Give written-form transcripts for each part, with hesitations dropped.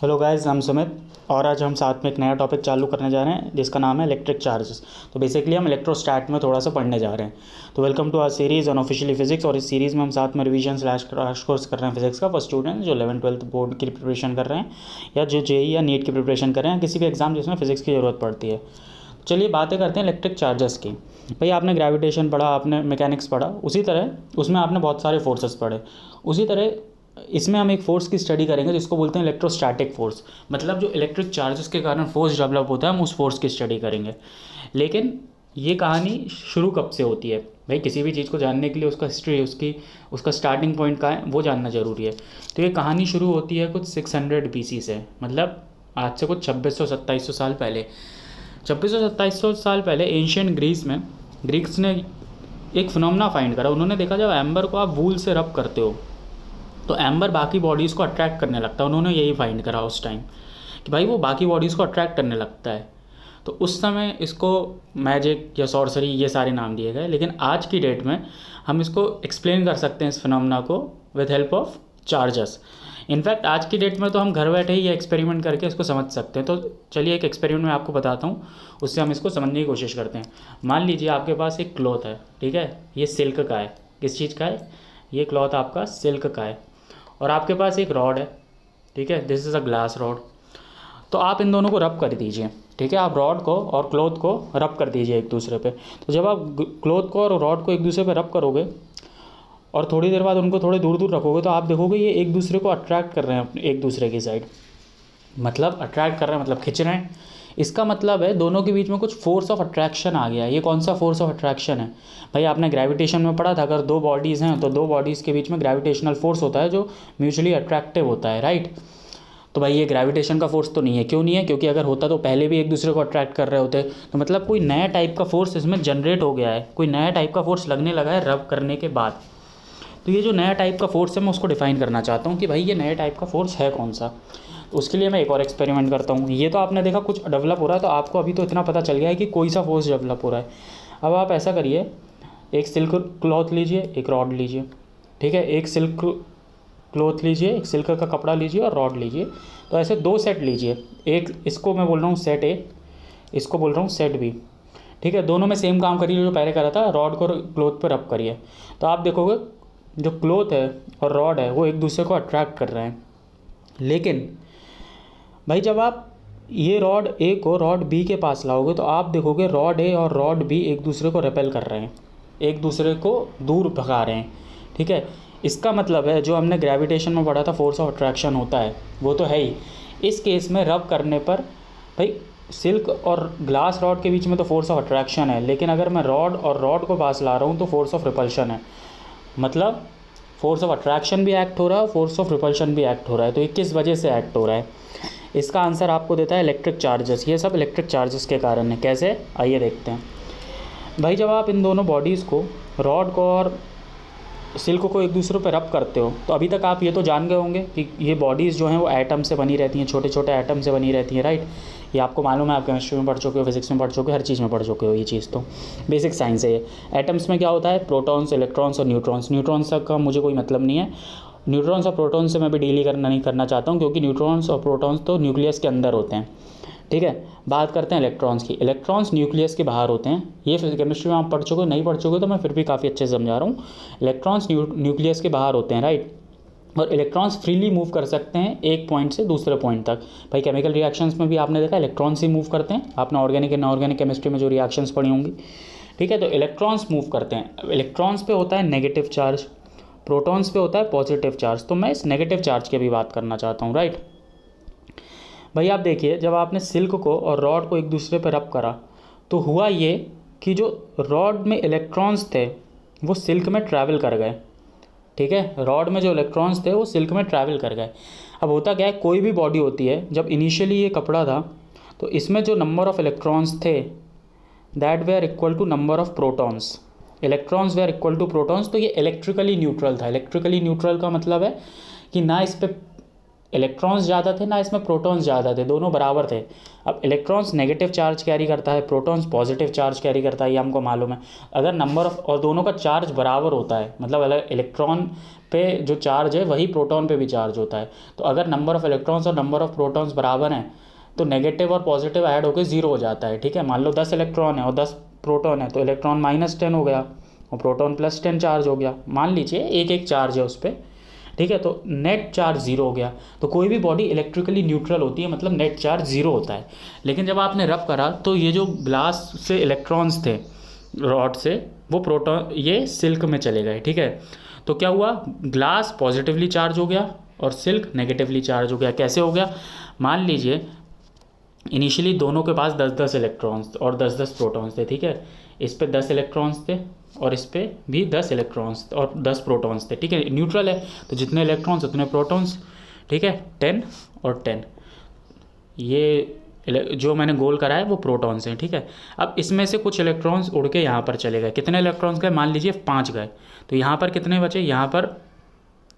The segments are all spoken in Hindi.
हेलो गाइस, हम सुमित और आज हम साथ में एक नया टॉपिक चालू करने जा रहे हैं जिसका नाम है इलेक्ट्रिक चार्जेस। तो बेसिकली हम इलेक्ट्रोस्टैट में थोड़ा सा पढ़ने जा रहे हैं। तो welcome to our series on officially physics. और इस सीरीज़ में हम साथ में रिवीजन स्लैश क्रैश कोर्स कर रहे हैं फिजिक्स का फॉर स्टूडेंट जो 11th-12th बोर्ड की प्रिपरेशन कर रहे हैं या जो जेई या नीट की प्रिपरेशन कर रहे हैं, किसी भी एग्जाम जिसमें फिजिक्स की ज़रूरत पड़ती है। चलिए बातें करते हैं इलेक्ट्रिक चार्जेस की। भाई आपने ग्रेविटेशन पढ़ा, आपने मैकेनिक्स पढ़ा, उसी तरह उसमें आपने बहुत सारे फोर्सेस पढ़े। उसी तरह इसमें हम एक फ़ोर्स की स्टडी करेंगे जिसको बोलते हैं इलेक्ट्रोस्टैटिक फ़ोर्स। मतलब जो इलेक्ट्रिक चार्जेस के कारण फोर्स डेवलप होता है, हम उस फोर्स की स्टडी करेंगे। लेकिन ये कहानी शुरू कब से होती है? भाई किसी भी चीज़ को जानने के लिए उसका हिस्ट्री, उसका स्टार्टिंग पॉइंट कहाँ है वो जानना ज़रूरी है। तो ये कहानी शुरू होती है कुछ 600 BC से, मतलब आज से कुछ 2600-2700 साल पहले। 2600-2700 साल पहले एंशियंट ग्रीस में ग्रीक्स ने एक फिनोमेना फाइंड करा। उन्होंने देखा जब एम्बर को आप वूल से रब करते हो तो एम्बर बाकी बॉडीज़ को अट्रैक्ट करने लगता है। उन्होंने यही फाइंड करा उस टाइम कि भाई वो बाकी बॉडीज़ को अट्रैक्ट करने लगता है। तो उस समय इसको मैजिक या सॉर्सरी ये सारे नाम दिए गए। लेकिन आज की डेट में हम इसको एक्सप्लेन कर सकते हैं इस फिनोमेना को with help of charges. In fact आज की डेट में तो हम घर बैठे ही ये एक्सपेरिमेंट करके इसको समझ सकते हैं। तो चलिए एक एक्सपेरिमेंट मैं आपको बताता हूँ, उससे हम इसको समझने की कोशिश करते हैं। मान लीजिए आपके पास एक क्लॉथ है, ठीक है, ये सिल्क का है। किस चीज़ का है? ये क्लॉथ आपका सिल्क का है। और आपके पास एक रॉड है, ठीक है, this is a glass rod. तो आप इन दोनों को रब कर दीजिए, ठीक है, आप रॉड को और क्लॉथ को रब कर दीजिए एक दूसरे पे। तो जब आप क्लॉथ को और रॉड को एक दूसरे पे रब करोगे और थोड़ी देर बाद उनको थोड़े दूर दूर रखोगे तो आप देखोगे ये एक दूसरे को अट्रैक्ट कर रहे हैं अपने एक दूसरे की साइड। मतलब अट्रैक्ट कर रहे हैं मतलब खिंच रहे हैं। इसका मतलब है दोनों के बीच में कुछ फोर्स ऑफ अट्रैक्शन आ गया है। ये कौन सा फोर्स ऑफ अट्रैक्शन है? भाई आपने ग्रेविटेशन में पढ़ा था, अगर दो बॉडीज़ हैं तो दो बॉडीज़ के बीच में ग्रेविटेशनल फोर्स होता है जो म्यूचुअली अट्रैक्टिव होता है, राइट। तो भाई ये ग्रेविटेशन का फोर्स तो नहीं है। क्यों नहीं है? क्योंकि अगर होता तो पहले भी एक दूसरे को अट्रैक्ट कर रहे होते। तो मतलब कोई नया टाइप का फोर्स इसमें जनरेट हो गया है, कोई नया टाइप का फोर्स लगने लगा है रब करने के बाद। तो ये जो नया टाइप का फोर्स है मैं उसको डिफाइन करना चाहता हूँ कि भाई ये नया टाइप का फोर्स है कौन सा। तो उसके लिए मैं एक और एक्सपेरिमेंट करता हूँ। ये तो आपने देखा कुछ डेवलप हो रहा है, तो आपको अभी तो इतना पता चल गया है कि कोई सा फोर्स डेवलप हो रहा है। अब आप ऐसा करिए, एक सिल्क क्लॉथ लीजिए, एक रॉड लीजिए, ठीक है, एक सिल्क क्लॉथ लीजिए, एक सिल्क का कपड़ा लीजिए और रॉड लीजिए। तो ऐसे दो सेट लीजिए, एक इसको मैं बोल रहा हूँ सेट ए, इसको बोल रहा हूँ सेट बी, ठीक है। दोनों में सेम काम करिए जो पहले करा था, रॉड को क्लॉथ पर रब करिए। तो आप देखोगे जो क्लॉथ है और रॉड है वो एक दूसरे को अट्रैक्ट कर रहे हैं। लेकिन भाई जब आप ये रॉड ए को रॉड बी के पास लाओगे तो आप देखोगे रॉड ए और रॉड बी एक दूसरे को रेपेल कर रहे हैं, एक दूसरे को दूर भगा रहे हैं, ठीक है। इसका मतलब है जो हमने ग्रेविटेशन में पढ़ा था फोर्स ऑफ अट्रैक्शन होता है वो तो है ही। इस केस में रब करने पर भाई सिल्क और ग्लास रॉड के बीच में तो फोर्स ऑफ अट्रैक्शन है, लेकिन अगर मैं रॉड और रॉड को पास ला रहा हूँ तो फोर्स ऑफ रिपल्शन है। मतलब फोर्स ऑफ अट्रैक्शन भी एक्ट हो रहा है, फोर्स ऑफ रिपल्शन भी एक्ट हो रहा है। तो ये किस वजह से एक्ट हो रहा है? इसका आंसर आपको देता है इलेक्ट्रिक चार्जेस। ये सब इलेक्ट्रिक चार्जेस के कारण है। कैसे? आइए देखते हैं। भाई जब आप इन दोनों बॉडीज़ को, रॉड को और सिल्क को एक दूसरे पर रब करते हो तो अभी तक आप ये तो जान गए होंगे कि ये बॉडीज़ जो हैं वो एटम से बनी रहती हैं, छोटे छोटे एटम से बनी रहती हैं, राइट। ये आपको मालूम है, आप केमिस्ट्री में पढ़ चुके हो, फिजिक्स में पढ़ चुके हो, हर चीज़ में पढ़ चुके हो। ये चीज़ तो बेसिक साइंस है। ये एटम्स में क्या होता है? प्रोटॉन्स, इलेक्ट्रॉन्स और न्यूट्रॉन्स। न्यूट्रॉन्स का मुझे कोई मतलब नहीं है। न्यूट्रॉन्स और प्रोटॉन्स से मैं भी डील ही नहीं करना चाहता हूँ, क्योंकि न्यूट्रॉन्स और प्रोटॉन्स तो न्यूक्लियस के अंदर होते हैं, ठीक है। बात करते हैं इलेक्ट्रॉन्स की। इलेक्ट्रॉन्स न्यूक्लियस के बाहर होते हैं। ये केमिस्ट्री में आप पढ़ चुके हो, नहीं पढ़ चुके तो मैं फिर भी काफ़ी अच्छे से समझा रहा हूँ। इलेक्ट्रॉन्स न्यूक्लियस के बाहर होते हैं, राइट। और इलेक्ट्रॉन्स फ्रीली मूव कर सकते हैं एक पॉइंट से दूसरे पॉइंट तक। भाई केमिकल रिएक्शंस में भी आपने देखा इलेक्ट्रॉन्स ही मूव करते हैं। आपने ऑर्गेनिक एंड इनऑर्गेनिक केमिस्ट्री में जो रिएक्शंस पढ़ी होंगी, ठीक है। तो इलेक्ट्रॉन्स मूव करते हैं। इलेक्ट्रॉन्स पे होता है नेगेटिव चार्ज, प्रोटॉन्स पे होता है पॉजिटिव चार्ज। तो मैं इस नेगेटिव चार्ज की भी बात करना चाहता हूँ, राइट। भाई आप देखिए, जब आपने सिल्क को और रॉड को एक दूसरे पर रब करा तो हुआ ये कि जो रॉड में इलेक्ट्रॉन्स थे वो सिल्क में ट्रैवल कर गए, ठीक है। रॉड में जो इलेक्ट्रॉन्स थे वो सिल्क में ट्रैवल कर गए। अब होता क्या है, कोई भी बॉडी होती है, जब इनिशियली ये कपड़ा था तो इसमें जो नंबर ऑफ़ इलेक्ट्रॉन्स थे that were equal to number of protons. Electrons were equal to protons. तो ये इलेक्ट्रिकली न्यूट्रल था। इलेक्ट्रिकली न्यूट्रल का मतलब है कि ना इस पर इलेक्ट्रॉन्स ज़्यादा थे ना इसमें प्रोटॉन्स ज़्यादा थे, दोनों बराबर थे। अब इलेक्ट्रॉन्स नेगेटिव चार्ज कैरी करता है, प्रोटॉन्स पॉजिटिव चार्ज कैरी करता है, ये हमको मालूम है। अगर नंबर ऑफ और दोनों का चार्ज बराबर होता है, मतलब अलग इलेक्ट्रॉन पे जो चार्ज है वही प्रोटॉन पे भी चार्ज होता है। तो अगर नंबर ऑफ इलेक्ट्रॉन्स और नंबर ऑफ प्रोटॉन्स बराबर हैं तो नेगेटिव और पॉजिटिव ऐड होकर 0 हो जाता है, ठीक है। मान लो 10 इलेक्ट्रॉन है और 10 प्रोटॉन है, तो इलेक्ट्रॉन -10 हो गया और प्रोटॉन +10 चार्ज हो गया। मान लीजिए एक एक चार्ज है उस पर, ठीक है, तो नेट चार्ज 0 हो गया। तो कोई भी बॉडी इलेक्ट्रिकली न्यूट्रल होती है, मतलब नेट चार्ज 0 होता है। लेकिन जब आपने रब करा तो ये जो ग्लास से इलेक्ट्रॉन्स थे रॉड से, वो प्रोटॉन ये सिल्क में चले गए, ठीक है। तो क्या हुआ, ग्लास पॉजिटिवली चार्ज हो गया और सिल्क नेगेटिवली चार्ज हो गया। कैसे हो गया, मान लीजिए इनिशियली दोनों के पास 10-10 इलेक्ट्रॉन्स और 10-10 प्रोटॉन्स थे, ठीक है। इस पे 10 इलेक्ट्रॉन्स थे और इस पे भी 10 इलेक्ट्रॉन्स और 10 प्रोटॉन्स थे, ठीक है। न्यूट्रल है तो जितने इलेक्ट्रॉन्स उतने प्रोटॉन्स, ठीक है। 10 और 10, ये जो मैंने गोल करा है वो प्रोटॉन्स हैं, ठीक है। अब इसमें से कुछ इलेक्ट्रॉन्स उड़ के यहाँ पर चले गए। कितने इलेक्ट्रॉन्स गए, मान लीजिए 5 गए। तो यहाँ पर कितने बचे, यहाँ पर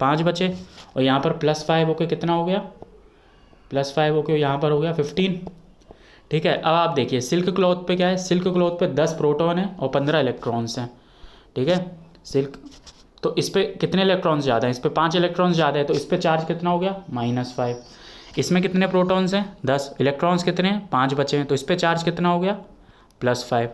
5 बचे और यहाँ पर +5 होके कितना हो गया, +5 होके यहाँ पर हो गया 15, ठीक है। अब आप देखिए सिल्क क्लॉथ पे क्या है, सिल्क क्लॉथ पे 10 प्रोटॉन है और 15 इलेक्ट्रॉन्स हैं, ठीक है। सिल्क तो इस पर कितने इलेक्ट्रॉन्स ज़्यादा हैं, इस पर 5 इलेक्ट्रॉन्स ज़्यादा है, तो इस पर चार्ज कितना हो गया, -5। इसमें कितने प्रोटॉन्स हैं, 10, इलेक्ट्रॉन्स कितने हैं, 5 बचे हैं, तो इस पर चार्ज कितना हो गया, +5,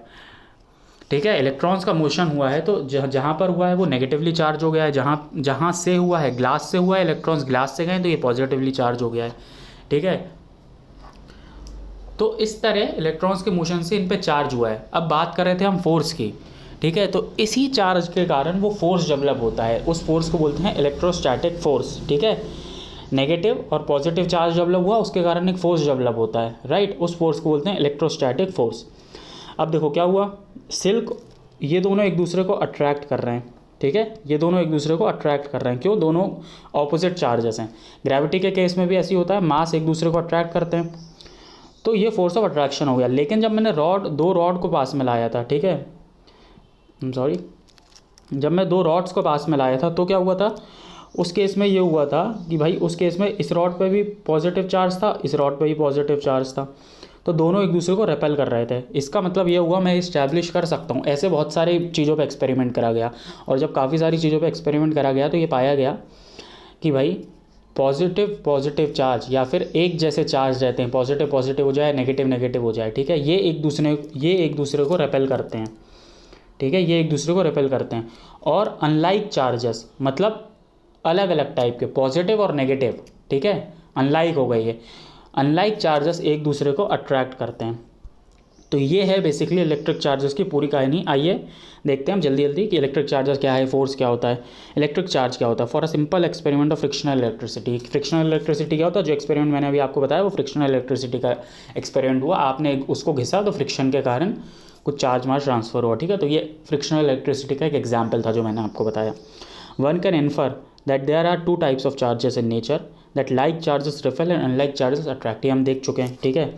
ठीक है। इलेक्ट्रॉन्स का मोशन हुआ है तो जहाँ पर हुआ है वो नेगेटिवली चार्ज हो गया है, जहाँ से हुआ है, ग्लास से हुआ है, इलेक्ट्रॉन्स ग्लास से गए तो ये पॉजिटिवली चार्ज हो गया है, ठीक है। तो इस तरह इलेक्ट्रॉन्स के मोशन से इन पे चार्ज हुआ है। अब बात कर रहे थे हम फोर्स की, ठीक है। तो इसी चार्ज के कारण वो फोर्स डेवलप होता है, उस फोर्स को बोलते हैं इलेक्ट्रोस्टैटिक फोर्स, ठीक है। नेगेटिव और पॉजिटिव चार्ज डेवलप हुआ, उसके कारण एक फोर्स डेवलप होता है, राइट। उस फोर्स को बोलते हैं इलेक्ट्रोस्टैटिक फोर्स। अब देखो क्या हुआ, सिल्क ये दोनों एक दूसरे को अट्रैक्ट कर रहे हैं, ठीक है। ये दोनों एक दूसरे को अट्रैक्ट कर रहे हैं, क्यों, दोनों ऑपोजिट चार्जेस हैं। ग्रेविटी के केस में भी ऐसी होता है, मास एक दूसरे को अट्रैक्ट करते हैं, तो ये फोर्स ऑफ अट्रैक्शन हो गया। लेकिन जब मैंने दो रॉड को पास में लाया था, ठीक है, सॉरी, जब मैं 2 रॉड्स को पास में लाया था तो क्या हुआ था, उस केस में ये हुआ था कि भाई उस केस में इस रॉड पे भी पॉजिटिव चार्ज था, इस रॉड पे भी पॉजिटिव चार्ज था, तो दोनों एक दूसरे को रेपेल कर रहे थे। इसका मतलब ये हुआ, मैं इस्टेब्लिश कर सकता हूँ, ऐसे बहुत सारी चीज़ों पे एक्सपेरिमेंट करा गया, और जब काफ़ी सारी चीज़ों पे एक्सपेरिमेंट करा गया तो ये पाया गया कि भाई पॉजिटिव चार्ज या फिर एक जैसे चार्ज रहते हैं, पॉजिटिव पॉजिटिव हो जाए, नेगेटिव नेगेटिव हो जाए, ठीक है, ये एक दूसरे को रेपेल करते हैं, ठीक है, ये एक दूसरे को रेपेल करते हैं। और अनलाइक चार्जेस, मतलब अलग अलग टाइप के, पॉजिटिव और नेगेटिव, ठीक है, अनलाइक हो गई है, अनलाइक चार्जेस एक दूसरे को अट्रैक्ट करते हैं। तो ये है बेसिकली इलेक्ट्रिक चार्जेस की पूरी कहानी। आइए देखते हैं हम जल्दी जल्दी कि इलेक्ट्रिक चार्जेस क्या है, फोर्स क्या होता है, इलेक्ट्रिक चार्ज क्या होता है। For a simple experiment of frictional electricity, frictional electricity क्या होता है, जो एक्सपेरिमेंट मैंने अभी आपको बताया वो फ्रिक्शनल इलेक्ट्रिसिटी का एक्सपेरिमेंट हुआ, आपने उसको घिसा तो फ्रिक्शन के कारण कुछ चार्ज मास ट्रांसफर हुआ, ठीक है। तो ये फ्रिक्शनल इलेक्ट्रिसिटी का एक एग्जाम्पल था जो मैंने आपको बताया। One can infer that there are 2 types of charges in nature, that like charges repel and unlike charges attract, हम देख चुके हैं, ठीक है।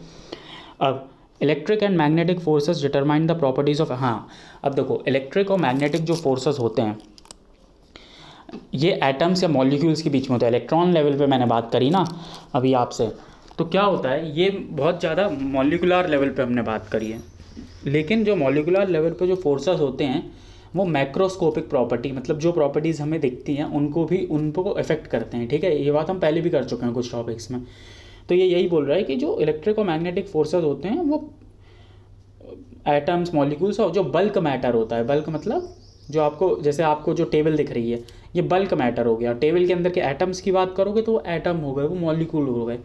अब electric and magnetic forces determine the properties of, हाँ अब देखो इलेक्ट्रिक और मैग्नेटिक जो फोर्सेस होते हैं ये एटम्स या मॉलिक्यूल्स के बीच में होता है। इलेक्ट्रॉन लेवल पे मैंने बात करी ना अभी आपसे, तो क्या होता है, ये बहुत ज़्यादा मॉलिकुलर लेवल पे हमने बात करी है, लेकिन जो मॉलिकुलर लेवल पे जो फोर्सेस होते हैं वो मैक्रोस्कोपिक प्रॉपर्टी, मतलब जो प्रॉपर्टीज़ हमें दिखती हैं उनको इफेक्ट करते हैं, ठीक है। ये बात हम पहले भी कर चुके हैं कुछ टॉपिक्स में। तो ये यही बोल रहा है कि जो इलेक्ट्रिक और मैग्नेटिक फोर्सेस होते हैं वो एटम्स, मॉलिक्यूल्स और जो बल्क मैटर होता है, बल्क मतलब जो आपको, जैसे आपको जो टेबल दिख रही है ये बल्क मैटर हो गया, टेबल के अंदर के एटम्स की बात करोगे तो वो एटम हो गए, वो मॉलिक्यूल हो गए,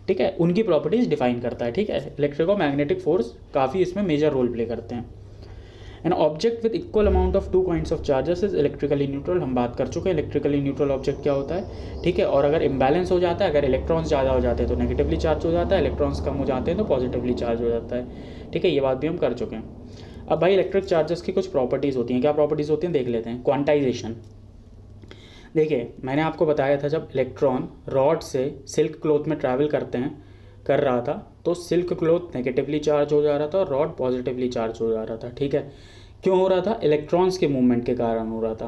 ठीक है, उनकी प्रॉपर्टीज़ डिफाइन करता है, ठीक है। इलेक्ट्रिक और मैग्नेटिक फोर्स काफ़ी इसमें मेजर रोल प्ले करते हैं। An object with equal amount of 2 kinds of charges is electrically neutral, हम बात कर चुके हैं इलेक्ट्रिकली न्यूट्रल ऑब्जेक्ट क्या होता है, ठीक है। और अगर इम्बैलेंस हो जाता है, अगर इलेक्ट्रॉन्स ज़्यादा हो जाते हैं तो नेगेटिवली चार्ज हो जाता है, इलेक्ट्रॉन्स कम हो जाते हैं तो पॉजिटिवली चार्ज हो जाता है, ठीक है, ये बात भी हम कर चुके हैं। अब भाई इलेक्ट्रिक चार्जेस की कुछ प्रॉपर्टीज़ होती हैं, क्या प्रॉपर्टीज़ होती हैं देख लेते हैं। क्वांटाइजेशन, देखिए मैंने आपको बताया था जब इलेक्ट्रॉन रॉड से सिल्क क्लॉथ में ट्रैवल कर रहा था तो सिल्क क्लॉथ नेगेटिवली चार्ज हो जा रहा था और रॉड पॉजिटिवली चार्ज हो जा रहा था, ठीक है। क्यों हो रहा था, इलेक्ट्रॉन्स के मूवमेंट के कारण हो रहा था।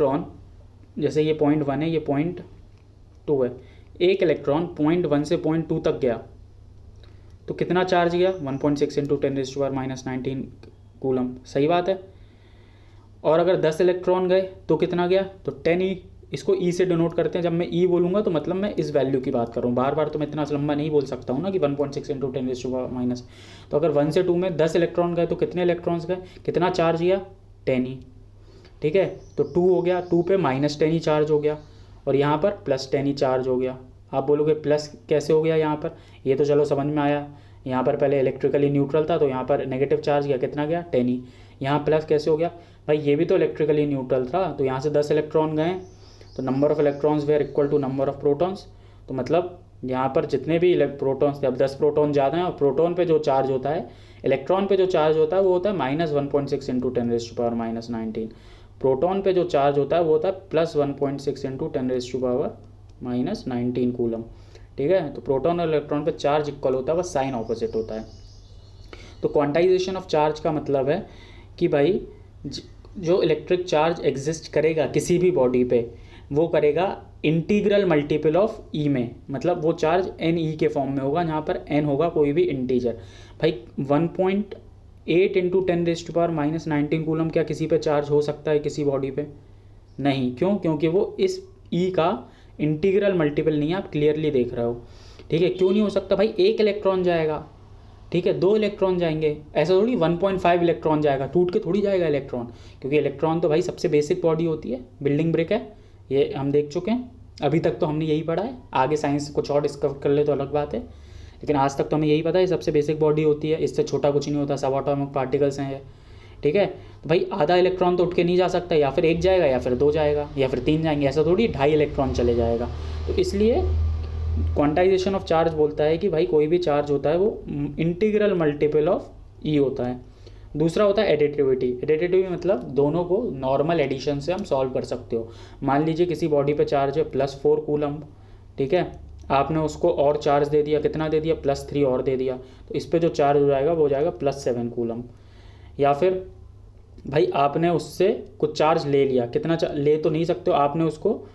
इलेक्ट्रॉन, जैसे ये .1 है, ये .2 है, एक इलेक्ट्रॉन .1 से .2 तक गया तो कितना चार्ज गया? 1.6 इंटू 10⁻⁻19 कूलम, सही बात है। और अगर 10 इलेक्ट्रॉन गए तो कितना गया? तो 10E, इसको E से डिनोट करते हैं। जब मैं E बोलूँगा तो मतलब मैं इस वैल्यू की बात कर रहा हूँ, बार बार तो मैं इतना लंबा नहीं बोल सकता हूँ ना कि 1.6 इंटू 10⁻⁻। तो अगर 1 से 2 में 10 इलेक्ट्रॉन गए तो कितने इलेक्ट्रॉन्स गए, कितना चार्ज गया? 10E, ठीक है। तो 2 हो गया, 2 पे -10E चार्ज हो गया और यहाँ पर +10E चार्ज हो गया। आप बोलोगे प्लस कैसे हो गया यहाँ पर? ये तो चलो समझ में आया, यहाँ पर पहले इलेक्ट्रिकली न्यूट्रल था तो यहाँ पर नेगेटिव चार्ज गया, कितना गया? 10E। यहाँ प्लस कैसे हो गया? भाई ये भी तो इलेक्ट्रिकली न्यूट्रल था, तो यहाँ से 10 इलेक्ट्रॉन गए तो number of electrons were equal to number of protons. तो मतलब यहाँ पर जितने भी प्रोटॉन्स थे, अब 10 प्रोटॉन ज़्यादा हैं और प्रोटॉन पे जो चार्ज होता है, इलेक्ट्रॉन पे जो चार्ज होता है वो होता है -1.6 इंटू 10⁻⁻19। प्रोटॉन पे जो चार्ज होता है वो होता है +1.6 इंटू 10⁻⁻19 कूलम, ठीक है। तो प्रोटॉन और इलेक्ट्रॉन पे चार्ज इक्वल होता है, बस साइन ऑपोजिट होता है। तो क्वांटाइजेशन ऑफ चार्ज का मतलब है कि भाई जो इलेक्ट्रिक चार्ज एग्जिस्ट करेगा किसी भी बॉडी पे, वो करेगा इंटीग्रल मल्टीपल ऑफ E में, मतलब वो चार्ज NE के फॉर्म में होगा, जहाँ पर N होगा कोई भी इंटीजर। भाई 1.8 इंटू 10⁻⁻19 कूलम क्या किसी पे चार्ज हो सकता है किसी बॉडी पे? नहीं। क्यों? क्योंकि वो इस E का इंटीग्रल मल्टीपल नहीं है, आप क्लियरली देख रहे हो, ठीक है। क्यों नहीं हो सकता? भाई एक इलेक्ट्रॉन जाएगा, ठीक है, 2 इलेक्ट्रॉन जाएंगे, ऐसा थोड़ी 1.5 इलेक्ट्रॉन जाएगा, टूट के थोड़ी जाएगा इलेक्ट्रॉन, क्योंकि इलेक्ट्रॉन तो भाई सबसे बेसिक बॉडी होती है, बिल्डिंग ब्रिक है, ये हम देख चुके हैं। अभी तक तो हमने यही पढ़ा है, आगे साइंस कुछ और डिस्कवर कर ले तो अलग बात है, लेकिन आज तक तो हमें यही पता है सबसे बेसिक बॉडी होती है, इससे छोटा कुछ नहीं होता, सब एटॉमिक पार्टिकल्स हैं ये, ठीक है। तो भाई आधा इलेक्ट्रॉन तो उठ के नहीं जा सकता, या फिर 1 जाएगा या फिर 2 जाएगा या फिर 3 जाएंगे, ऐसा थोड़ी 2.5 इलेक्ट्रॉन चले जाएगा। तो इसलिए क्वांटाइजेशन ऑफ चार्ज बोलता है कि भाई कोई भी चार्ज होता है वो इंटीग्रल मल्टीपल ऑफ E होता है। दूसरा होता है एडिटिविटी। एडिटिविटी मतलब दोनों को नॉर्मल एडिशन से हम सॉल्व कर सकते हो। मान लीजिए किसी बॉडी पे चार्ज है +4 कूलम, ठीक है, आपने उसको और चार्ज दे दिया, कितना दे दिया? +3 और दे दिया, तो इस पर जो चार्ज हो जाएगा वो हो जाएगा +7 कूलम। या फिर भाई आपने उससे कुछ चार्ज ले लिया, कितना ले तो नहीं सकते हो, आपने उसको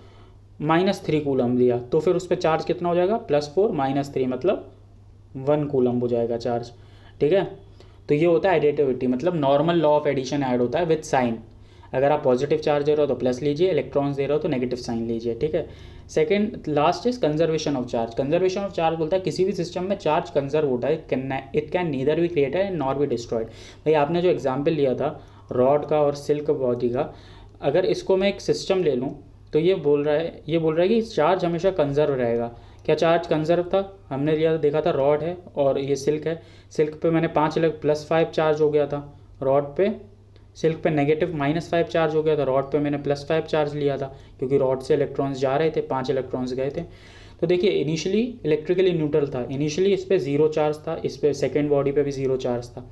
-3 कूलम दिया, तो फिर उस पर चार्ज कितना हो जाएगा? +4 -3 मतलब 1 कूलम हो जाएगा चार्ज, ठीक है। तो ये होता है एडिटिविटी, मतलब normal law of addition add होता है विद साइन। अगर आप पॉजिटिव चार्ज दे रहे हो तो प्लस लीजिए, इलेक्ट्रॉन्स दे रहे हो तो नेगेटिव साइन लीजिए, ठीक है। Second last is conservation of charge. Conservation of charge बोलता है किसी भी सिस्टम में चार्ज कंजर्व होता है, it can neither be created nor be destroyed. भाई आपने जो एग्जाम्पल लिया था रॉड का और सिल्क बॉडी का, अगर इसको मैं एक सिस्टम ले लूँ तो ये बोल रहा है कि चार्ज हमेशा कंजर्व रहेगा। क्या चार्ज कंजर्व था? हमने लिया देखा था रॉड है और ये सिल्क है, सिल्क पे मैंने +5 चार्ज हो गया था, रॉड पे सिल्क पे -5 चार्ज हो गया था, रॉड पे मैंने +5 चार्ज लिया था, क्योंकि रॉड से इलेक्ट्रॉन्स जा रहे थे, 5 इलेक्ट्रॉन्स गए थे। तो देखिए इनिशियली इलेक्ट्रिकली न्यूट्रल था, इनिशियली इस पर 0 चार्ज था, इस पर सेकेंड बॉडी पे भी 0 चार्ज था,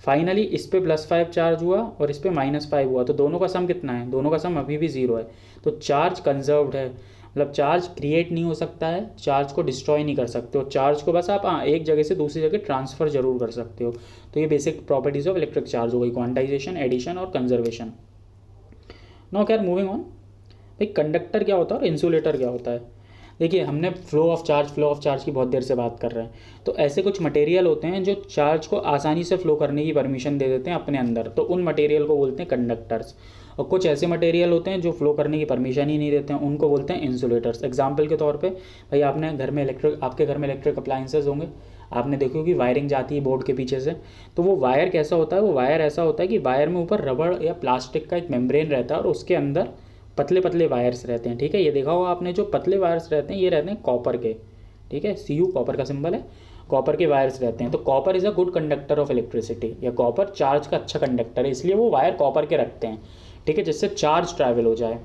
फाइनली इस पे +5 चार्ज हुआ और इस पे -5 हुआ, तो दोनों का सम कितना है? दोनों का सम अभी भी 0 है। तो चार्ज कंजर्व्ड है, मतलब चार्ज क्रिएट नहीं हो सकता है, चार्ज को डिस्ट्रॉय नहीं कर सकते हो, चार्ज को बस आप एक जगह से दूसरी जगह ट्रांसफ़र जरूर कर सकते हो। तो ये basic properties of electric charge हो गई, क्वांटाइजेशन, एडिशन और कंजर्वेशन। नो खैर मूविंग ऑन, भाई कंडक्टर क्या होता है और इंसुलेटर क्या होता है? देखिए हमने फ्लो ऑफ चार्ज की बहुत देर से बात कर रहे हैं। तो ऐसे कुछ मटेरियल होते हैं जो चार्ज को आसानी से फ्लो करने की परमिशन दे देते हैं अपने अंदर, तो उन मटेरियल को बोलते हैं कंडक्टर्स। और कुछ ऐसे मटेरियल होते हैं जो फ्लो करने की परमिशन ही नहीं देते हैं, उनको बोलते हैं इंसुलेटर्स। एग्जाम्पल के तौर पे भाई आपके घर में इलेक्ट्रिक अप्लाइंसेज होंगे, आपने देखी होगी वायरिंग जाती है बोर्ड के पीछे से, तो वो वायर कैसा होता है? वो वायर ऐसा होता है कि वायर में ऊपर रबड़ या प्लास्टिक का एक मेम्ब्रेन रहता है और उसके अंदर पतले पतले वायर्स रहते हैं, ठीक है। ये देखा होगा आपने, जो पतले वायर्स रहते हैं ये रहते हैं कॉपर के, ठीक है, Cu कॉपर का सिंबल है, कॉपर के वायर्स रहते हैं। तो copper is a good conductor of electricity, या कॉपर चार्ज का अच्छा कंडक्टर है, इसलिए वो वायर कॉपर के रखते हैं, ठीक है, जिससे चार्ज ट्रैवल हो जाए,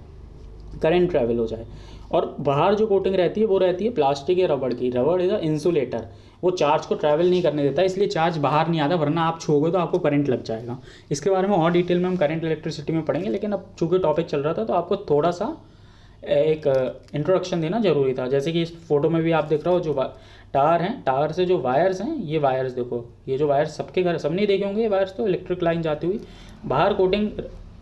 करंट ट्रैवल हो जाए। और बाहर जो कोटिंग रहती है वो रहती है प्लास्टिक या रबड़ की। रबड़ इज़ अ इंसुलेटर, वो चार्ज को ट्रैवल नहीं करने देता, इसलिए चार्ज बाहर नहीं आता, वरना आप छूओगे तो आपको करंट लग जाएगा। इसके बारे में और डिटेल में हम करंट इलेक्ट्रिसिटी में पढ़ेंगे, लेकिन अब चूँकि टॉपिक चल रहा था तो आपको थोड़ा सा एक इंट्रोडक्शन देना ज़रूरी था। जैसे कि इस फोटो में भी आप देख रहे हो, जो टावर हैं, टावर से जो वायर्स हैं, ये वायर्स देखो, ये जो वायर्स सबके घर सब नहीं देखे होंगे, ये वायर्स तो इलेक्ट्रिक लाइन जाती हुई, बाहर कोटिंग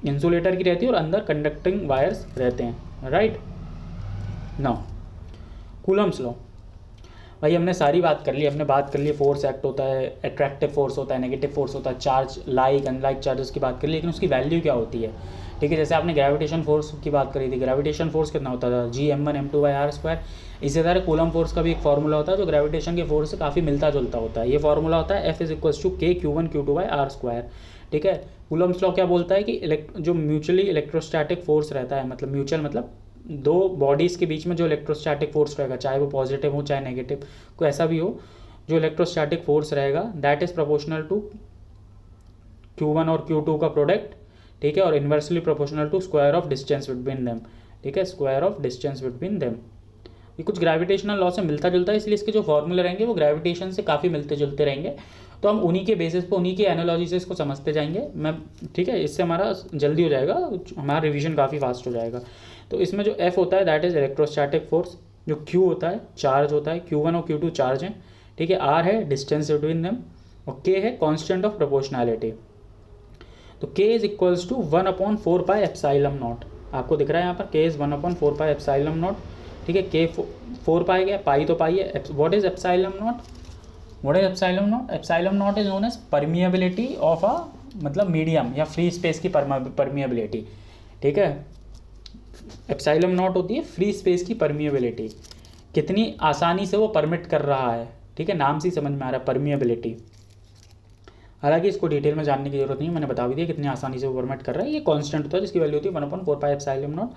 इंसुलेटर की रहती है और अंदर कंडक्टिंग वायर्स रहते हैं, राइट। नाउ कूलम्स लॉ, भाई हमने सारी बात कर ली, हमने बात कर ली फोर्स एक्ट होता है, अट्रैक्टिव फोर्स होता है, नेगेटिव फोर्स होता है, चार्ज लाइक अनलाइक चार्जेस की बात कर ली, लेकिन उसकी वैल्यू क्या होती है, ठीक है। जैसे आपने ग्रेविटेशन फोर्स की बात करी थी, ग्रेविटेशन फोर्स कितना होता था, G m1m2/r²। इसी तरह कूलम फोर्स का भी एक फॉर्मूला होता है जो ग्रेविटेशन के फोर्स से काफ़ी मिलता जुलता होता है। ये फॉर्मूला होता है F = K Q1Q2/r², ठीक है। कूलम्स लॉ क्या बोलता है कि जो म्यूचुअली इलेक्ट्रोस्टैटिक फोर्स रहता है, मतलब म्यूचुअल मतलब दो बॉडीज़ के बीच में जो इलेक्ट्रोस्टैटिक फोर्स रहेगा, चाहे वो पॉजिटिव हो चाहे नेगेटिव, कोई ऐसा भी हो, जो इलेक्ट्रोस्टैटिक फोर्स रहेगा that is proportional to Q1 और Q2 का प्रोडक्ट, ठीक है, और inversely proportional to square of distance between them, ठीक है, square of distance between them. ये कुछ ग्रेविटेशनल लॉ से मिलता जुलता है, इसलिए इसके जो फॉर्मूले रहेंगे वो ग्रेविटेशन से काफ़ी मिलते जुलते रहेंगे। तो हम उन्हीं के बेसिस पे, उन्हीं के एनालॉजी से इसको समझते जाएंगे, मैं, ठीक है, इससे हमारा जल्दी हो जाएगा, हमारा रिवीजन काफ़ी फास्ट हो जाएगा। तो इसमें जो F होता है दैट इज़ इलेक्ट्रोस्टैटिक फोर्स, जो Q होता है चार्ज होता है, Q1 और Q2 चार्ज हैं, ठीक है, R है डिस्टेंस बिटवीन देम, और K है कॉन्स्टेंट ऑफ प्रोपोर्शनैलिटी। तो K इज इक्वल्स टू 1/4πε0, आपको दिख रहा है यहाँ पर K इज़ 1/4πε0, ठीक है। K 4π गया, पाई तो पाई है। What is epsilon naught? Epsilon naught is known as permeability of a, मतलब मीडियम या फ्री स्पेस की परमिएबिलिटी, ठीक है। एप्सिलॉन नॉट होती है फ्री स्पेस की परमिएबिलिटी, कितनी आसानी से वो परमिट कर रहा है, ठीक है, नाम से ही समझ में आ रहा है परमिएबिलिटी। हालांकि इसको डिटेल में जानने की जरूरत नहीं है, मैंने बता भी दिया कितनी आसानी से वो परमिट कर रहा है। ये कांस्टेंट होता है जिसकी वैल्यू होती है 1/4πε0,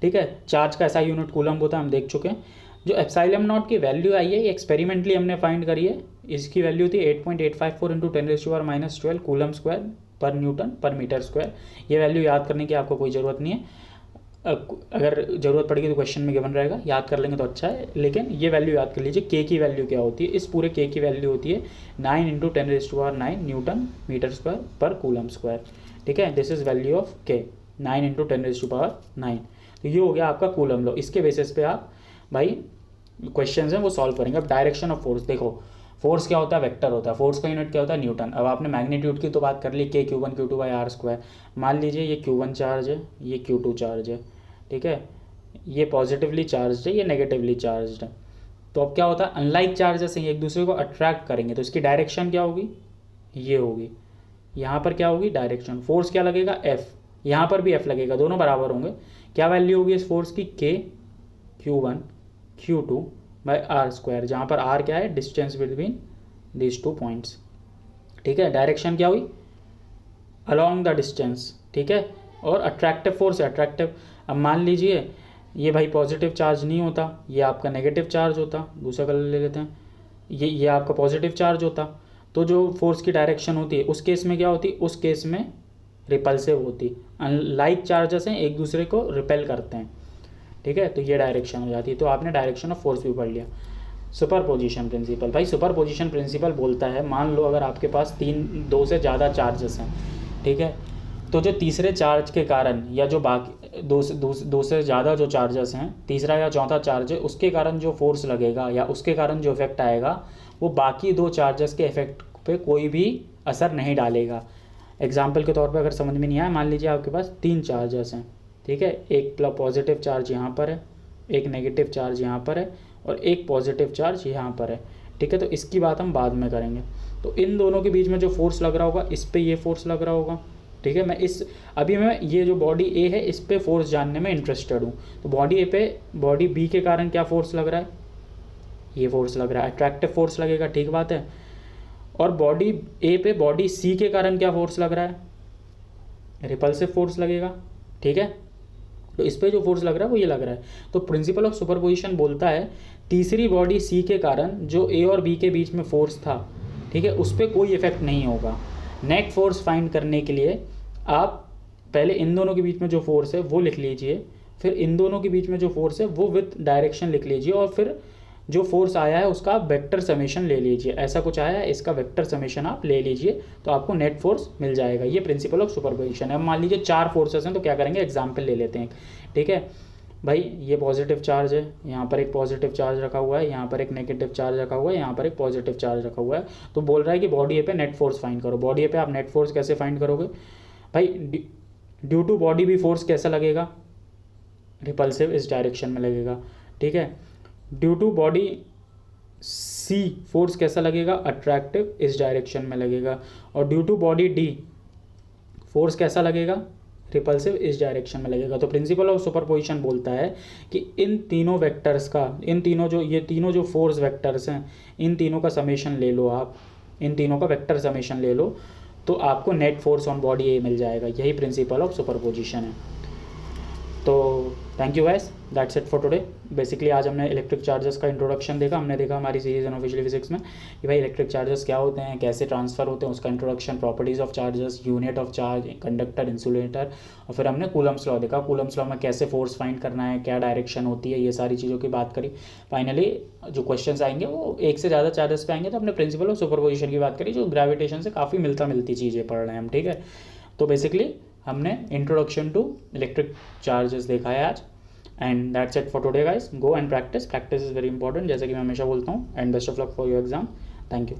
ठीक है। चार्ज का ऐसा यूनिट कूलम होता है, हम देख चुके हैं। जो एप्सिलॉन नॉट की वैल्यू आई है ये एक्सपेरिमेंटली हमने फाइंड करी है, इसकी वैल्यू थी 8.854 × 10⁻⁻12 कूलम स्क्वायर पर न्यूटन पर मीटर स्क्वायर। ये वैल्यू याद करने की आपको कोई ज़रूरत नहीं है, अगर ज़रूरत पड़ेगी तो क्वेश्चन में गिवन रहेगा, याद कर लेंगे तो अच्छा है, लेकिन ये वैल्यू याद कर लीजिए। K की वैल्यू क्या होती है, इस पूरे K की वैल्यू होती है 9 × 10⁻9 न्यूटन मीटर स्क्वायर पर कूलम स्क्वायर, ठीक है। This is value of K, 9 × 10⁻9। तो ये हो गया आपका कूलम लॉ। इसके बेसिस पे आप भाई क्वेश्चन हैं वो सॉल्व करेंगे। अब डायरेक्शन ऑफ फोर्स देखो, फोर्स क्या होता है, वेक्टर होता है, फोर्स का यूनिट क्या होता है, न्यूटन। अब आपने मैग्नीट्यूड की तो बात कर ली, K Q1 Q2/r²। मान लीजिए ये Q1 चार्ज है, ये Q2 चार्ज है, ठीक है, ये पॉजिटिवली चार्ज है, ये नेगेटिवली चार्ज है। तो अब क्या होता है, अनलाइक चार्जेस हैं, एक दूसरे को अट्रैक्ट करेंगे, तो इसकी डायरेक्शन क्या होगी, ये होगी। यहाँ पर क्या होगी डायरेक्शन, फोर्स क्या लगेगा F, यहाँ पर भी F लगेगा, दोनों बराबर होंगे। क्या वैल्यू होगी इस फोर्स की, K Q1 Q2/r², जहाँ पर R क्या है, distance between this two points, ठीक है। डायरेक्शन क्या हुई, अलॉन्ग द डिस्टेंस, ठीक है। और अट्रैक्टिव फोर्स है, अट्रैक्टिव। अब मान लीजिए ये भाई पॉजिटिव चार्ज नहीं होता, ये आपका नेगेटिव चार्ज होता, दूसरा कलर ले लेते हैं, ये आपका पॉजिटिव चार्ज होता, तो जो फोर्स की डायरेक्शन होती है उस केस में क्या होती, उस केस में रिपल्सिव होती। अनलाइक चार्जेस हैं, एक दूसरे को रिपेल करते हैं, ठीक है, तो ये डायरेक्शन हो जाती है। तो आपने डायरेक्शन ऑफ फोर्स भी पढ़ लिया। सुपर पोजिशन प्रिंसिपल, भाई सुपर पोजिशन प्रिंसिपल बोलता है, मान लो अगर आपके पास दो से ज़्यादा चार्जेस हैं, ठीक है, तो जो तीसरे चार्ज के कारण या जो बाकी दो से ज़्यादा जो चार्जेस हैं, तीसरा या चौथा चार्ज है, उसके कारण जो फोर्स लगेगा या उसके कारण जो इफेक्ट आएगा वो बाकी दो चार्जेस के इफेक्ट पे कोई भी असर नहीं डालेगा। एग्जाम्पल के तौर पे अगर समझ में नहीं आया, मान लीजिए आपके पास 3 चार्जेस हैं, ठीक है, एक पॉजिटिव चार्ज यहाँ पर है, एक नेगेटिव चार्ज यहाँ पर है और एक पॉजिटिव चार्ज यहाँ पर है, ठीक है। तो इसकी बात हम बाद में करेंगे। तो इन दोनों के बीच में जो फोर्स लग रहा होगा, इस पे ये फोर्स लग रहा होगा, ठीक है। अभी मैं ये जो बॉडी ए है इस पे फोर्स जानने में इंटरेस्टेड हूँ। तो बॉडी ए पे बॉडी बी के कारण क्या फोर्स लग रहा है, ये फोर्स लग रहा है, अट्रैक्टिव फोर्स लगेगा, ठीक बात है। और बॉडी ए पे बॉडी सी के कारण क्या फोर्स लग रहा है, रिपल्सिव फोर्स लगेगा, ठीक है। तो इस पर जो फोर्स लग रहा है वो ये लग रहा है। तो प्रिंसिपल ऑफ सुपरपोजिशन बोलता है तीसरी बॉडी सी के कारण जो ए और बी के बीच में फोर्स था, ठीक है, उस पर कोई इफेक्ट नहीं होगा। नेट फोर्स फाइंड करने के लिए आप पहले इन दोनों के बीच में जो फोर्स है वो लिख लीजिए, फिर इन दोनों के बीच में जो फोर्स है वो विथ डायरेक्शन लिख लीजिए, और फिर जो फोर्स आया है उसका आप वेक्टर समेशन ले लीजिए। ऐसा कुछ आया है, इसका वेक्टर समेशन आप ले लीजिए तो आपको नेट फोर्स मिल जाएगा। ये प्रिंसिपल ऑफ सुपरपोजिशन है। अब मान लीजिए 4 फोर्सेस हैं तो क्या करेंगे, एग्जाम्पल ले लेते हैं, ठीक है भाई। ये पॉजिटिव चार्ज है, यहाँ पर एक पॉजिटिव चार्ज रखा हुआ है, यहाँ पर एक नेगेटिव चार्ज रखा हुआ है, यहाँ पर एक पॉजिटिव चार्ज रखा हुआ है। तो बोल रहा है कि बॉडी ए पे नेट फोर्स फाइंड करो। बॉडी ए पे आप नेट फोर्स कैसे फाइंड करोगे भाई, ड्यू टू बॉडी भी फोर्स कैसा लगेगा, रिपल्सिव इस डायरेक्शन में लगेगा, ठीक है। Due to body C force कैसा लगेगा, अट्रैक्टिव इस डायरेक्शन में लगेगा, और due to body D force कैसा लगेगा, रिपल्सिव इस डायरेक्शन में लगेगा। तो प्रिंसिपल ऑफ सुपरपोजिशन बोलता है कि इन तीनों वेक्टर्स का, इन तीनों जो ये तीनों जो फोर्स वेक्टर्स हैं, इन तीनों का समेशन ले लो आप, इन तीनों का वेक्टर समेशन ले लो तो आपको नेट फोर्स ऑन बॉडी ए मिल जाएगा। यही प्रिंसिपल ऑफ सुपरपोजिशन है। तो thank you guys, that's it for today. Basically आज हमने इलेक्ट्रिक चार्जेस का इंट्रोडक्शन देखा। हमने देखा हमारी सीरीज अनऑफिशियल फिजिक्स में कि भाई इलेक्ट्रिक चार्जेस क्या होते हैं, कैसे ट्रांसफ़र होते हैं, उसका introduction, properties of charges, unit of charge, conductor, insulator, और फिर हमने कूलम्स लॉ देखा। कूलम्स लॉ में कैसे फोर्स फाइंड करना है, क्या डायरेक्शन होती है, ये सारी चीज़ों की बात करी। फाइनली जो क्वेश्चन आएंगे वो एक से ज़्यादा चार्जेस पे आएंगे, तो हमने प्रिंसिपल ऑफ सुपरपोजिशन की बात करी, जो ग्रेविटेशन से काफ़ी मिलती चीज़ें पढ़ रहे हैं हम, ठीक है। तो बेसिकली हमने इंट्रोडक्शन टू इलेक्ट्रिक चार्जेस देखा है आज। And that's it for today guys. Go and practice, practice is very important, जैसे कि मैं हमेशा बोलता हूँ। And best of luck for your exam. Thank you.